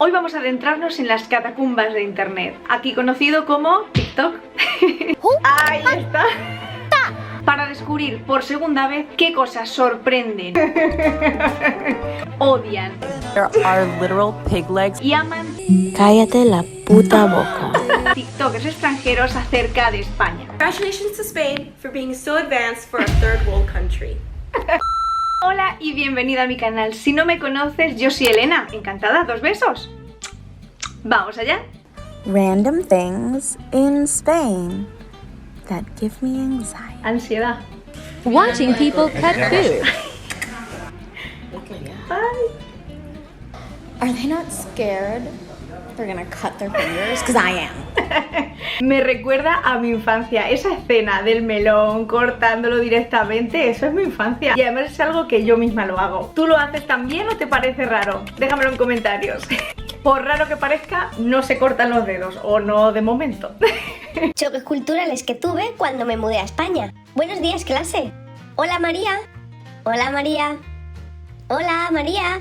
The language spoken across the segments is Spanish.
Hoy vamos a adentrarnos en las catacumbas de internet, aquí conocido como TikTok. Ahí está. Para descubrir por segunda vez qué cosas sorprenden, odian, There are literal pig legs. y aman Cállate la puta boca. TikTokers extranjeros acerca de España. Congratulations to Spain for being so advanced for a third world country. Hola y bienvenida a mi canal. Si no me conoces, yo soy Elena. Encantada, 2 besos. Vamos allá. Random things in Spain that give me anxiety. Ansiedad. Watching people cut food. Are they not scared they're gonna cut their fingers? Because I am. Me recuerda a mi infancia. Esa escena del melón cortándolo directamente, eso es mi infancia. Y además es algo que yo misma lo hago. ¿Tú lo haces también o te parece raro? Déjamelo en comentarios. Por raro que parezca, no se cortan los dedos, o no de momento. Choques culturales que tuve cuando me mudé a España. Buenos días, clase. Hola, María. Hola, María. Hola, María.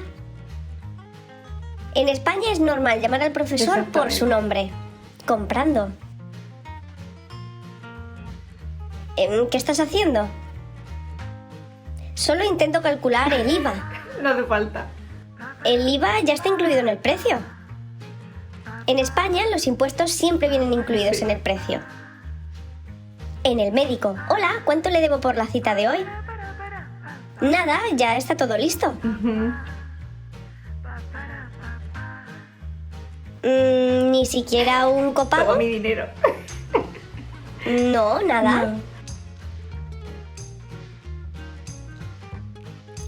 En España es normal llamar al profesor por su nombre. Comprando. ¿Qué estás haciendo? Solo intento calcular el IVA. No hace falta. El IVA ya está incluido en el precio. En España los impuestos siempre vienen incluidos en el precio. En el médico. Hola, ¿cuánto le debo por la cita de hoy? Nada, ya está todo listo. Ni siquiera un Todo copago. mi dinero. No, nada.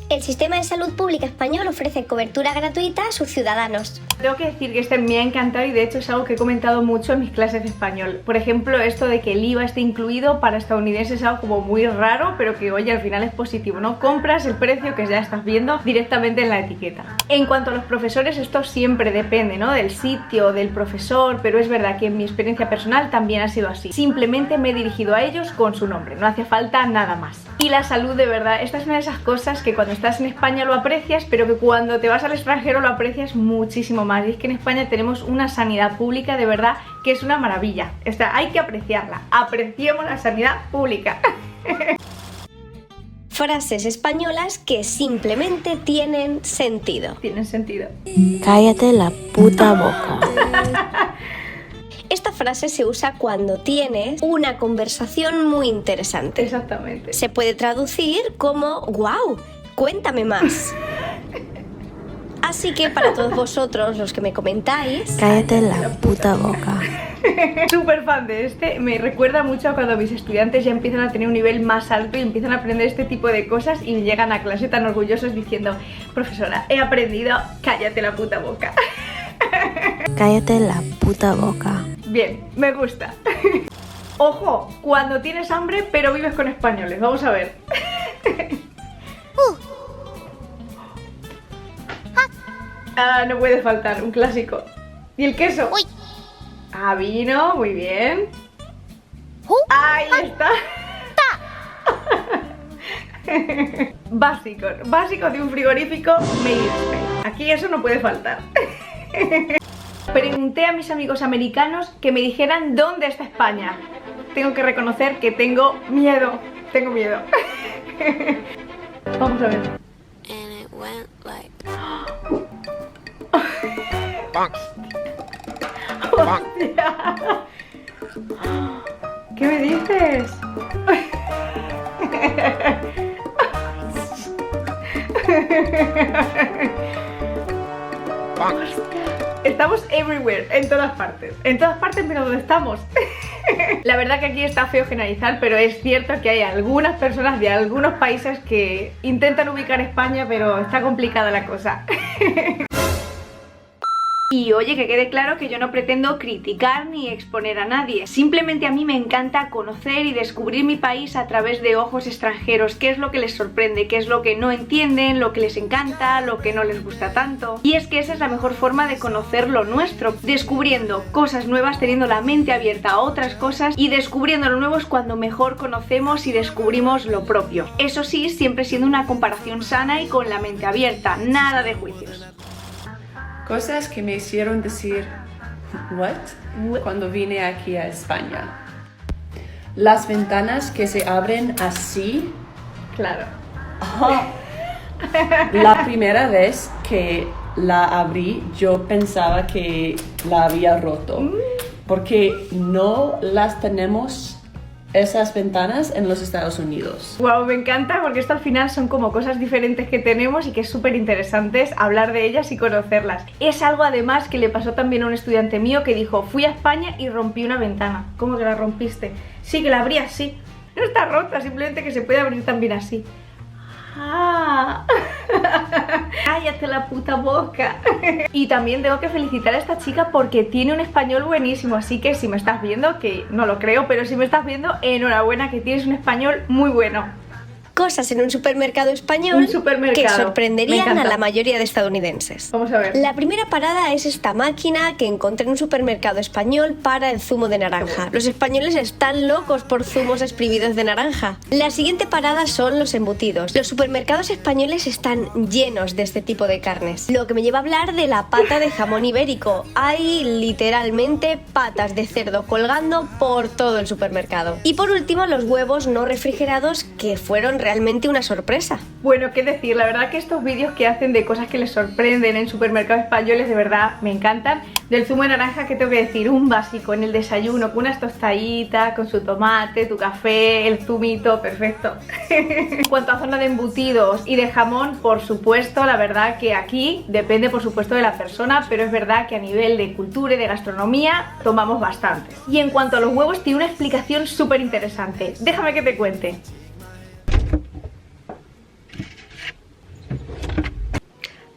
El sistema de salud pública español ofrece cobertura gratuita a sus ciudadanos. Tengo que decir que este me ha encantado y de hecho es algo que he comentado mucho en mis clases de español. Por ejemplo, esto de que el IVA esté incluido para estadounidenses es algo como muy raro, pero que oye, al final es positivo, ¿no? Compras el precio que ya estás viendo directamente en la etiqueta. En cuanto a los profesores, esto siempre depende, ¿no? Del sitio, del profesor, pero es verdad que en mi experiencia personal también ha sido así. Simplemente me he dirigido a ellos con su nombre, no hacía falta nada más. Y la salud, de verdad, esta es una de esas cosas que cuando estás en España lo aprecias, pero que cuando te vas al extranjero lo aprecias muchísimo más. Y es que en España tenemos una sanidad pública de verdad que es una maravilla. O sea, hay que apreciarla. Apreciemos la sanidad pública. Frases españolas que simplemente tienen sentido. Tienen sentido. Cállate la puta boca. Esta frase se usa cuando tienes una conversación muy interesante. Exactamente. Se puede traducir como ¡Wow! Cuéntame más. Así que para todos vosotros los que me comentáis, Cállate la puta boca. Súper fan de este. Me recuerda mucho a cuando mis estudiantes ya empiezan a tener un nivel más alto y empiezan a aprender este tipo de cosas y llegan a clase tan orgullosos diciendo: profesora, he aprendido, cállate la puta boca. Cállate la puta boca. Bien, me gusta. Ojo, cuando tienes hambre pero vives con españoles. Vamos a ver. Ah, no puede faltar, un clásico. ¿Y el queso? Ah, vino, muy bien. Ahí está. Básico de un frigorífico made in Spain. Aquí eso no puede faltar. Pregunté a mis amigos americanos que me dijeran dónde está España. Tengo que reconocer que tengo miedo. Tengo miedo. Vamos a ver. ¡Hostia! ¿Qué me dices? Estamos everywhere, en todas partes. En todas partes menos donde estamos. La verdad que aquí está feo generalizar, pero es cierto que hay algunas personas de algunos países que intentan ubicar España, pero está complicada la cosa. Y oye, que quede claro que yo no pretendo criticar ni exponer a nadie. Simplemente a mí me encanta conocer y descubrir mi país a través de ojos extranjeros. Qué es lo que les sorprende, qué es lo que no entienden, lo que les encanta, lo que no les gusta tanto. Y es que esa es la mejor forma de conocer lo nuestro. Descubriendo cosas nuevas, teniendo la mente abierta a otras cosas, y descubriendo lo nuevo es cuando mejor conocemos y descubrimos lo propio. Eso sí, siempre siendo una comparación sana y con la mente abierta. Nada de juicios. Cosas que me hicieron decir, ¿what? Cuando vine aquí a España. Las ventanas que se abren así. Claro. La primera vez que la abrí, yo pensaba que la había roto. Porque no las tenemos esas ventanas en los Estados Unidos. Wow, me encanta porque esto al final son como cosas diferentes que tenemos y que es súper interesante hablar de ellas y conocerlas. Es algo además que le pasó también a un estudiante mío que dijo, fui a España y rompí una ventana. ¿Cómo que la rompiste? Sí, que la abrí así. No está rota, simplemente que se puede abrir también así. ¡Ah! ¡Cállate la puta boca! Y también tengo que felicitar a esta chica porque tiene un español buenísimo. Así que si me estás viendo, que no lo creo, pero si me estás viendo, enhorabuena, que tienes un español muy bueno. Cosas en un supermercado español que sorprenderían a la mayoría de estadounidenses. Vamos a ver. La primera parada es esta máquina que encontré en un supermercado español para el zumo de naranja. Los españoles están locos por zumos exprimidos de naranja. La siguiente parada son los embutidos. Los supermercados españoles están llenos de este tipo de carnes. Lo que me lleva a hablar de la pata de jamón ibérico. Hay literalmente patas de cerdo colgando por todo el supermercado. Y por último, los huevos no refrigerados que fueron realmente una sorpresa. Bueno, qué decir, la verdad que estos vídeos que hacen de cosas que les sorprenden en supermercados españoles de verdad me encantan. Del zumo de naranja, que tengo que decir, un básico en el desayuno con unas tostaditas, con su tomate, tu café, el zumito, perfecto. En cuanto a zona de embutidos y de jamón, por supuesto, la verdad que aquí depende por supuesto de la persona, pero es verdad que a nivel de cultura y de gastronomía tomamos bastantes. Y en cuanto a los huevos, tiene una explicación súper interesante. Déjame que te cuente.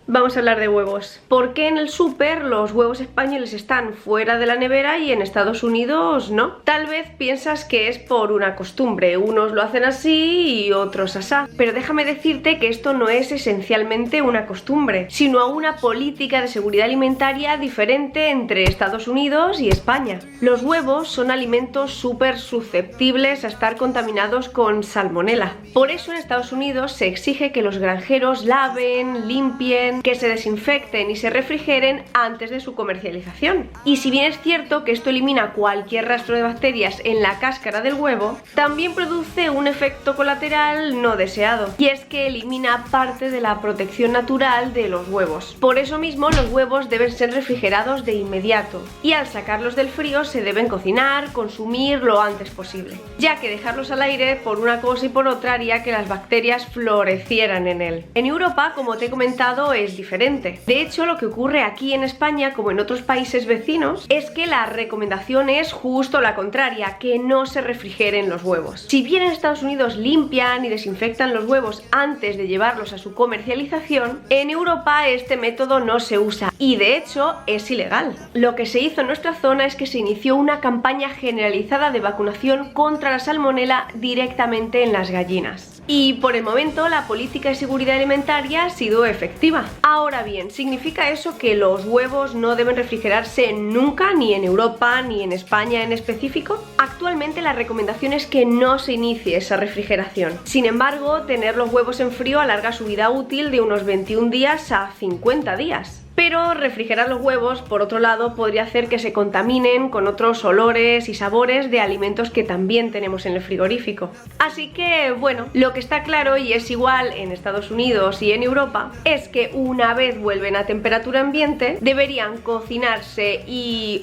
Vamos a hablar de huevos. ¿Por qué en el súper los huevos españoles están fuera de la nevera y en Estados Unidos no? Tal vez piensas que es por una costumbre, unos lo hacen así y otros asá. Pero déjame decirte que esto no es esencialmente una costumbre, sino una política de seguridad alimentaria diferente entre Estados Unidos y España. Los huevos son alimentos súper susceptibles a estar contaminados con salmonela. Por eso en Estados Unidos se exige que los granjeros laven, limpien, que se desinfecten y se refrigeren antes de su comercialización. Y si bien es cierto que esto elimina cualquier rastro de bacterias en la cáscara del huevo, también produce un efecto colateral no deseado, y es que elimina parte de la protección natural de los huevos. Por eso mismo los huevos deben ser refrigerados de inmediato, y al sacarlos del frío se deben cocinar, consumir lo antes posible, ya que dejarlos al aire por una cosa y por otra haría que las bacterias florecieran en él. En Europa, como te he comentado, es diferente. De hecho, lo que ocurre aquí en España, como en otros países vecinos, es que la recomendación es justo la contraria, que no se refrigeren los huevos. Si bien en Estados Unidos limpian y desinfectan los huevos antes de llevarlos a su comercialización, en Europa este método no se usa y de hecho es ilegal. Lo que se hizo en nuestra zona es que se inició una campaña generalizada de vacunación contra la salmonela directamente en las gallinas. Y por el momento la política de seguridad alimentaria ha sido efectiva. Ahora bien, ¿significa eso que los huevos no deben refrigerarse nunca, ni en Europa ni en España en específico? Actualmente la recomendación es que no se inicie esa refrigeración. Sin embargo, tener los huevos en frío alarga su vida útil de unos 21 días a 50 días. Pero refrigerar los huevos, por otro lado, podría hacer que se contaminen con otros olores y sabores de alimentos que también tenemos en el frigorífico. Así que, bueno, lo que está claro, y es igual en Estados Unidos y en Europa, es que una vez vuelven a temperatura ambiente, deberían cocinarse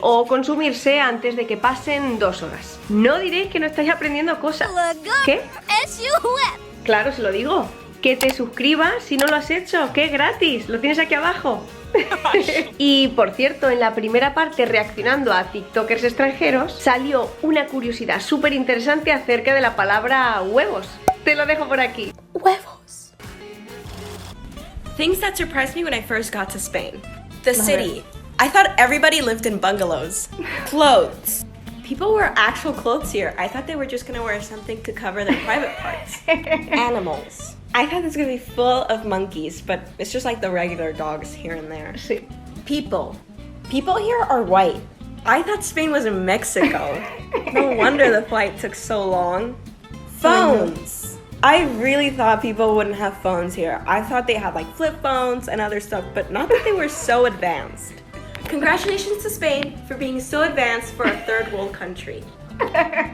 o consumirse antes de que pasen 2 horas. No diréis que no estáis aprendiendo cosas. ¿Qué? Claro, se lo digo. Que te suscribas si no lo has hecho, que es gratis, lo tienes aquí abajo. Y por cierto, en la primera parte, reaccionando a tiktokers extranjeros, salió una curiosidad súper interesante acerca de la palabra huevos. Te lo dejo por aquí. Huevos. Things that surprised me when I first got to Spain. The city. I thought everybody lived in bungalows. Clothes. People wear actual clothes here. I thought they were just gonna wear something to cover their private parts. Animals. I thought this was gonna be full of monkeys, but it's just like the regular dogs here and there. Sí. People. People here are white. I thought Spain was in Mexico. No wonder the flight took so long. Phones. I really thought people wouldn't have phones here. I thought they had like flip phones and other stuff, but not that they were so advanced. Congratulations to Spain for being so advanced for a third world country.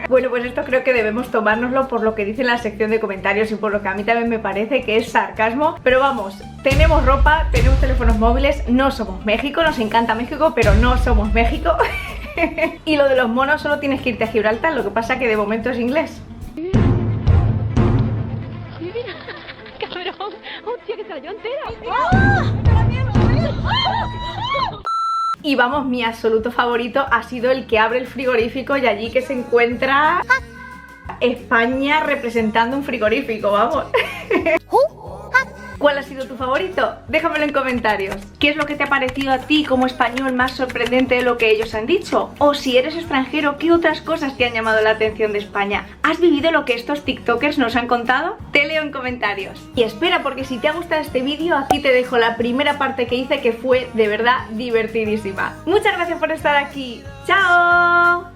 Bueno, pues esto creo que debemos tomárnoslo por lo que dice en la sección de comentarios y por lo que a mí también me parece que es sarcasmo. Pero vamos, tenemos ropa, tenemos teléfonos móviles, no somos México, nos encanta México, pero no somos México. Y lo de los monos solo tienes que irte a Gibraltar, lo que pasa que de momento es inglés. Cabrón, hostia, que se la llevó entera. Y vamos, mi absoluto favorito ha sido el que abre el frigorífico y allí que se encuentra España representando un frigorífico, vamos. ¿Cuál ha sido tu favorito? Déjamelo en comentarios. ¿Qué es lo que te ha parecido a ti como español más sorprendente de lo que ellos han dicho? O si eres extranjero, ¿qué otras cosas te han llamado la atención de España? ¿Has vivido lo que estos tiktokers nos han contado? Te leo en comentarios. Y espera, porque si te ha gustado este vídeo, aquí te dejo la primera parte que hice, que fue de verdad divertidísima. Muchas gracias por estar aquí. ¡Chao!